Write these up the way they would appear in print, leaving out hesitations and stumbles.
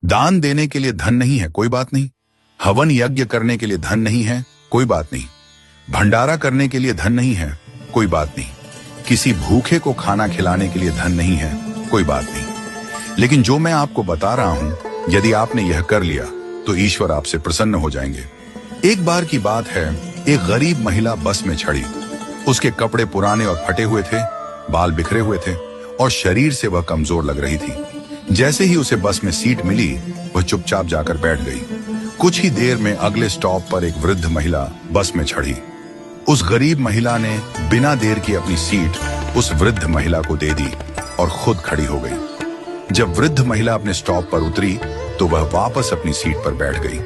दान देने के लिए धन नहीं है, कोई बात नहीं। हवन यज्ञ करने के लिए धन नहीं है, कोई बात नहीं। भंडारा करने के लिए धन नहीं है, कोई बात नहीं। किसी भूखे को खाना खिलाने के लिए धन नहीं है, कोई बात नहीं। लेकिन जो मैं आपको बता रहा हूं, यदि आपने यह कर लिया तो ईश्वर आपसे प्रसन्न हो जाएंगे। एक बार की बात है, एक गरीब महिला बस में चढ़ी। उसके कपड़े पुराने और फटे हुए थे, बाल बिखरे हुए थे और शरीर से वह कमजोर लग रही थी। जैसे ही उसे बस में सीट मिली, वह चुपचाप जाकर बैठ गई। कुछ ही देर में अगले स्टॉप पर एक वृद्ध महिला बस में चढ़ी। उस गरीब महिला ने बिना देर की अपनी सीट उस वृद्ध महिला को दे दी और खुद खड़ी हो गई। जब वृद्ध महिला अपने स्टॉप पर उतरी तो वह वापस अपनी सीट पर बैठ गई।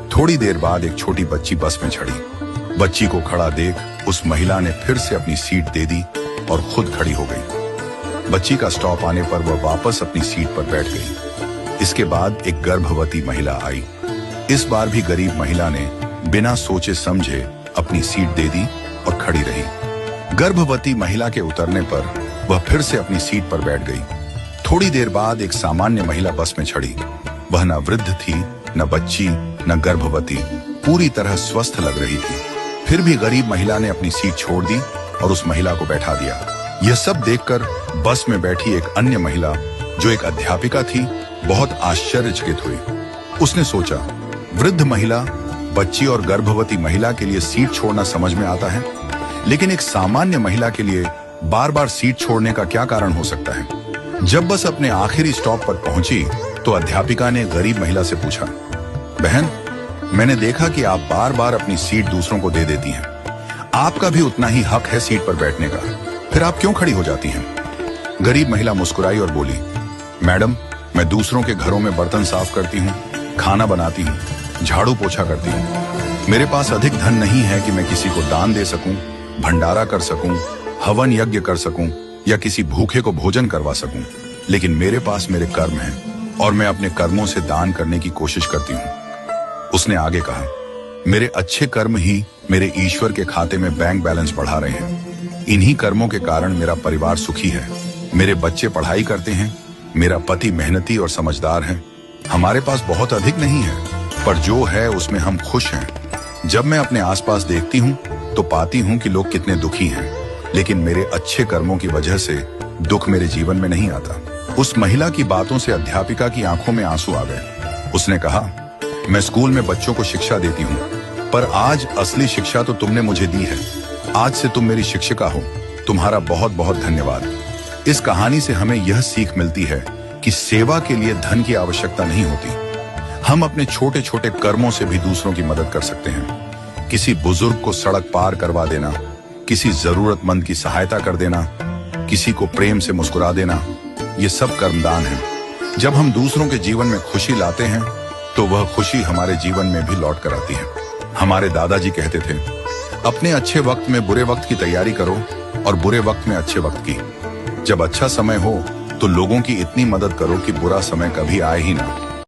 थोड़ी देर बाद एक छोटी बच्ची बस में चढ़ी। बच्ची को खड़ा देख उस महिला ने फिर से अपनी सीट दे दी और खुद खड़ी हो गई। बच्ची का स्टॉप आने पर वह वापस अपनी सीट पर बैठ गई। इसके बाद एक गर्भवती महिला आई। इस बार भी गरीब महिला ने बिना सोचे समझे अपनी सीट दे दी और खड़ी रही। गर्भवती महिला के उतरने पर वह फिर से अपनी सीट पर बैठ गई। थोड़ी देर बाद एक सामान्य महिला बस में चढ़ी। वह न वृद्ध थी, न बच्ची, न गर्भवती, पूरी तरह स्वस्थ लग रही थी। फिर भी गरीब महिला ने अपनी सीट छोड़ दी और उस महिला को बैठा दिया। यह सब देखकर बस में बैठी एक अन्य महिला, जो एक अध्यापिका थी, बहुत आश्चर्यचकित हुई। उसने सोचा, वृद्ध महिला, बच्ची और गर्भवती महिला के लिए सीट छोड़ना समझ में आता है, लेकिन एक सामान्य महिला के लिए बार बार सीट छोड़ने का क्या कारण हो सकता है। जब बस अपने आखिरी स्टॉप पर पहुंची तो अध्यापिका ने गरीब महिला से पूछा, बहन, मैंने देखा कि आप बार बार अपनी सीट दूसरों को दे देती हैं। आपका भी उतना ही हक है सीट पर बैठने का, फिर आप क्यों खड़ी हो जाती हैं? गरीब महिला मुस्कुराई और बोली, मैडम, मैं दूसरों के घरों में बर्तन साफ करती हूँ, खाना बनाती हूँ, झाड़ू पोछा करती हूँ। मेरे पास अधिक धन नहीं है कि मैं किसी को दान दे सकूं, भंडारा कर सकूं, हवन यज्ञ कर सकूं या किसी भूखे को भोजन करवा सकूं, लेकिन मेरे पास मेरे कर्म हैं और मैं अपने कर्मों से दान करने की कोशिश करती हूँ। उसने आगे कहा, मेरे अच्छे कर्म ही मेरे ईश्वर के खाते में बैंक बैलेंस बढ़ा रहे हैं। इन्हीं कर्मों के कारण मेरा परिवार सुखी है। मेरे बच्चे पढ़ाई करते हैं, मेरा पति मेहनती और समझदार है। हमारे पास बहुत अधिक नहीं है, पर जो है उसमें हम खुश हैं। जब मैं अपने आसपास देखती हूँ तो पाती हूँ कि लोग कितने दुखी हैं, लेकिन मेरे अच्छे कर्मों की वजह से दुख मेरे जीवन में नहीं आता। उस महिला की बातों से अध्यापिका की आंखों में आंसू आ गए। उसने कहा, मैं स्कूल में बच्चों को शिक्षा देती हूँ, पर आज असली शिक्षा तो तुमने मुझे दी है। आज से तुम मेरी शिक्षिका हो। तुम्हारा बहुत बहुत धन्यवाद। इस कहानी से हमें यह सीख मिलती है कि सेवा के लिए धन की आवश्यकता नहीं होती। हम अपने छोटे छोटे कर्मों से भी दूसरों की मदद कर सकते हैं। किसी बुजुर्ग को सड़क पार करवा देना, किसी जरूरतमंद की सहायता कर देना, किसी को प्रेम से मुस्कुरा देना, ये सब कर्मदान है। जब हम दूसरों के जीवन में खुशी लाते हैं तो वह खुशी हमारे जीवन में भी लौट कर आती है। हमारे दादाजी कहते थे, अपने अच्छे वक्त में बुरे वक्त की तैयारी करो और बुरे वक्त में अच्छे वक्त की। जब अच्छा समय हो तो लोगों की इतनी मदद करो कि बुरा समय कभी आए ही ना।